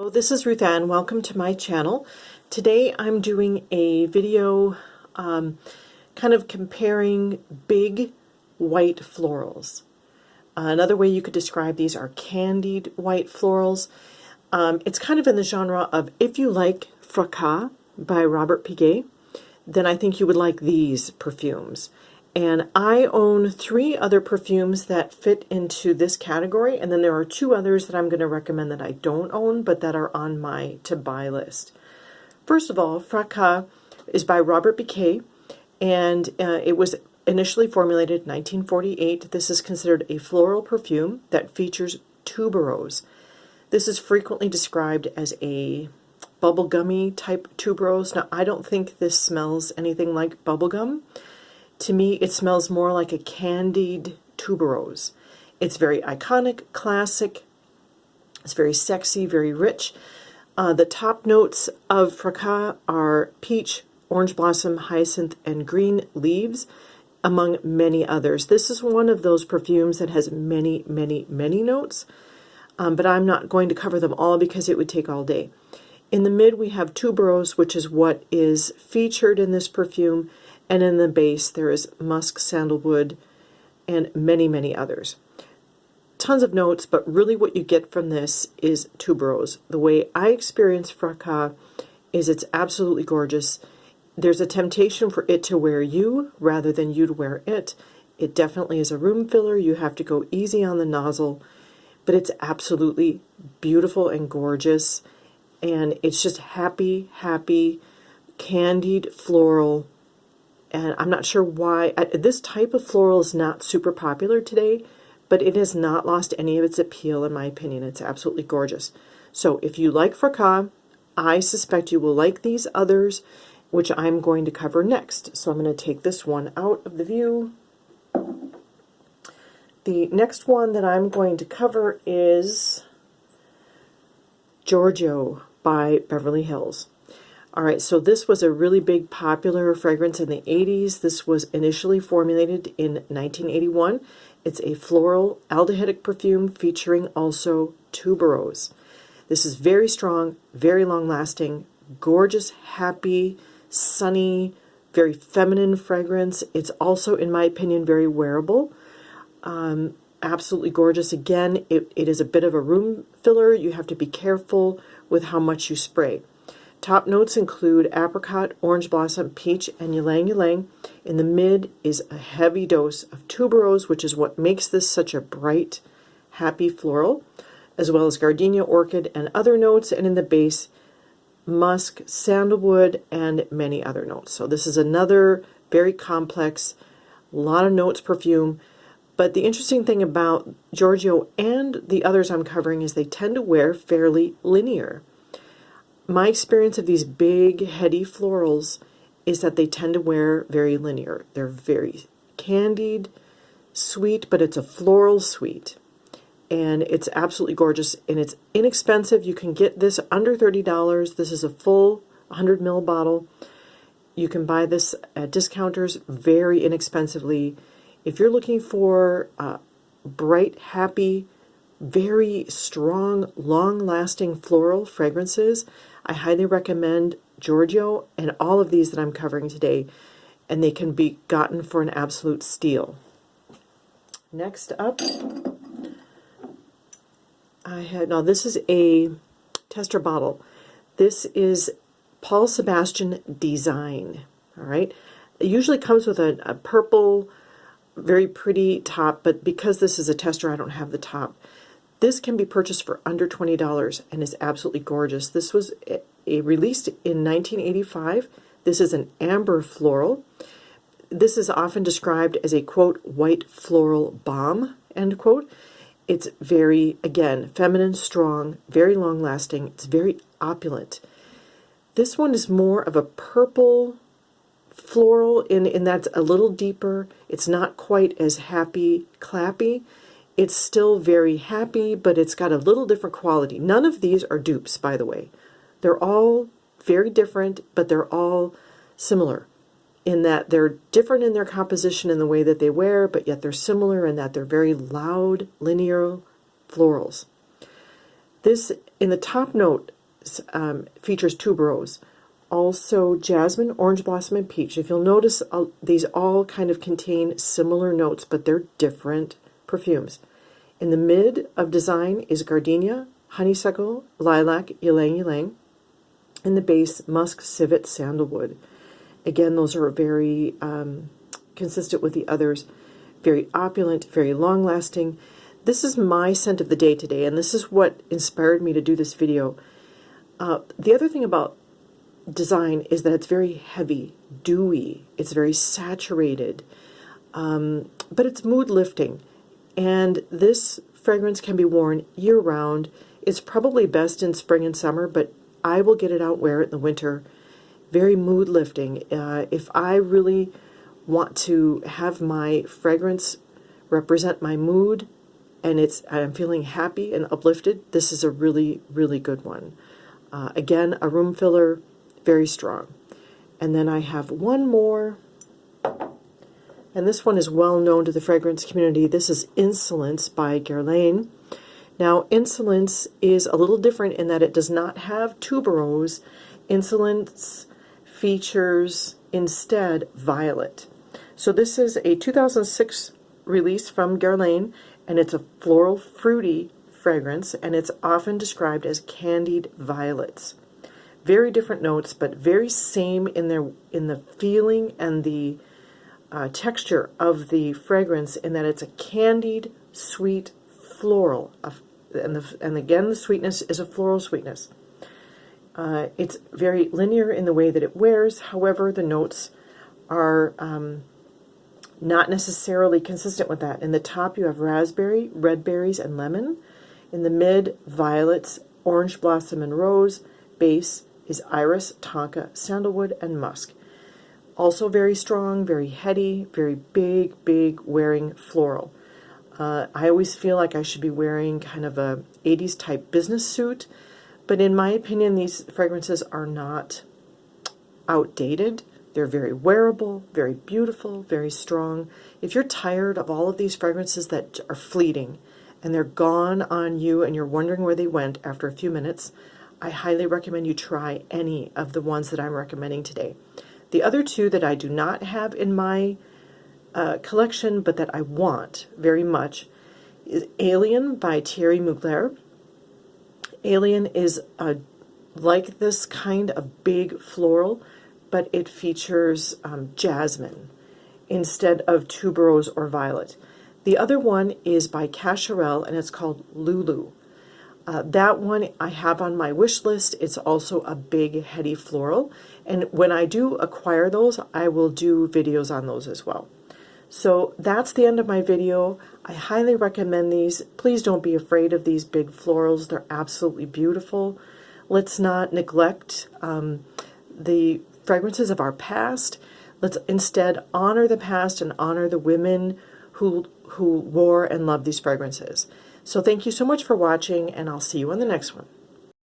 Hello, this is Ruth Ann. Welcome to my channel. Today I'm doing a video kind of comparing big white florals. Another way you could describe these are candied white florals. It's kind of in the genre of, if you like Fracas by Robert Piguet, then I think you would like these perfumes. And I own 3 other perfumes that fit into this category, and then there are 2 others that I'm going to recommend that I don't own, but that are on my to-buy list. First of all, Fracas is by Robert Piguet, and it was initially formulated in 1948. This is considered a floral perfume that features tuberose. This is frequently described as a bubblegummy type tuberose. Now, I don't think this smells anything like bubblegum. To me, it smells more like a candied tuberose. It's very iconic, classic. It's very sexy, very rich. The top notes of Fracas are peach, orange blossom, hyacinth, and green leaves, among many others. This is one of those perfumes that has many, many, many notes, but I'm not going to cover them all because it would take all day. In the mid, we have tuberose, which is what is featured in this perfume. And in the base, there is musk, sandalwood, and many, many others. Tons of notes, but really what you get from this is tuberose. The way I experience Fracas is it's absolutely gorgeous. There's a temptation for it to wear you rather than you to wear it. It definitely is a room filler. You have to go easy on the nozzle, but it's absolutely beautiful and gorgeous. And it's just happy, happy, candied floral. And I'm not sure why. This type of floral is not super popular today, but it has not lost any of its appeal, in my opinion. It's absolutely gorgeous. So if you like Fracas, I suspect you will like these others, which I'm going to cover next. So I'm going to take this one out of the view. The next one that I'm going to cover is Giorgio by Beverly Hills. All right, so this was a really big popular fragrance in the 80s. This was initially formulated in 1981. It's a floral aldehydic perfume featuring also tuberose. This is very strong, very long-lasting, gorgeous, happy, sunny, very feminine fragrance. It's also, in my opinion, very wearable. Absolutely gorgeous. Again, it is a bit of a room filler. You have to be careful with how much you spray. Top notes include apricot, orange blossom, peach, and ylang ylang. In the mid is a heavy dose of tuberose, which is what makes this such a bright, happy floral, as well as gardenia, orchid, and other notes. And in the base, musk, sandalwood, and many other notes. So this is another very complex, lot of notes perfume. But the interesting thing about Giorgio and the others I'm covering is they tend to wear fairly linear. My experience of these big, heady florals is that they tend to wear very linear. They're very candied, sweet, but it's a floral sweet. And it's absolutely gorgeous, and it's inexpensive. You can get this under $30. This is a full 100 ml bottle. You can buy this at discounters very inexpensively. If you're looking for bright, happy, very strong, long-lasting floral fragrances, I highly recommend Giorgio and all of these that I'm covering today, and they can be gotten for an absolute steal. Next up, now this is a tester bottle. This is Paul Sebastian Design, all right? It usually comes with a purple, very pretty top, but because this is a tester, I don't have the top. This can be purchased for under $20 and is absolutely gorgeous. This was released in 1985. This is an amber floral. This is often described as a, quote, white floral bomb, end quote. It's very, again, feminine, strong, very long-lasting. It's very opulent. This one is more of a purple floral in that's a little deeper. It's not quite as happy, clappy. It's still very happy, but it's got a little different quality. None of these are dupes, by the way. They're all very different, but they're all similar in that they're different in their composition and the way that they wear, but yet they're similar in that they're very loud, linear florals. This, in the top note, features tuberose. Also jasmine, orange blossom, and peach. If you'll notice, these all kind of contain similar notes, but they're different perfumes. In the mid of design is gardenia, honeysuckle, lilac, ylang ylang. In the base, musk, civet, sandalwood. Again, those are very consistent with the others. Very opulent, very long-lasting. This is my scent of the day today, and this is what inspired me to do this video. The other thing about design is that it's very heavy, dewy. It's very saturated, but it's mood-lifting. And this fragrance can be worn year-round. It's probably best in spring and summer, but I will get it out and wear it in the winter. Very mood-lifting. If I really want to have my fragrance represent my mood and I'm feeling happy and uplifted, this is a really, really good one. Again, a room filler, very strong. And then I have one more, and this one is well known to the fragrance community. This is Insolence by Guerlain. Now, Insolence is a little different in that it does not have tuberose. Insolence features instead violet. So this is a 2006 release from Guerlain, and it's a floral fruity fragrance, and it's often described as candied violets. Very different notes, but very same in the feeling and the texture of the fragrance, in that it's a candied, sweet floral, and again the sweetness is a floral sweetness. It's very linear in the way that it wears. However, the notes are not necessarily consistent with that. In the top you have raspberry, red berries, and lemon. In the mid, violets, orange blossom, and rose. Base is iris, tonka, sandalwood, and musk. Also very strong, very heady, very big wearing floral. I always feel like I should be wearing kind of a 80s type business suit, but in my opinion these fragrances are not outdated. They're very wearable, very beautiful, very strong. If you're tired of all of these fragrances that are fleeting and they're gone on you and you're wondering where they went after a few minutes, I highly recommend you try any of the ones that I'm recommending today. The other two that I do not have in my collection, but that I want very much, is Alien by Thierry Mugler. Alien is like this kind of big floral, but it features jasmine instead of tuberose or violet. The other one is by Cacharel, and it's called LouLou. That one I have on my wish list. It's also a big, heady floral, and when I do acquire those, I will do videos on those as well. So that's the end of my video. I highly recommend these. Please don't be afraid of these big florals. They're absolutely beautiful. Let's not neglect the fragrances of our past. Let's instead honor the past and honor the women who wore and loved these fragrances. So thank you so much for watching, and I'll see you on the next one.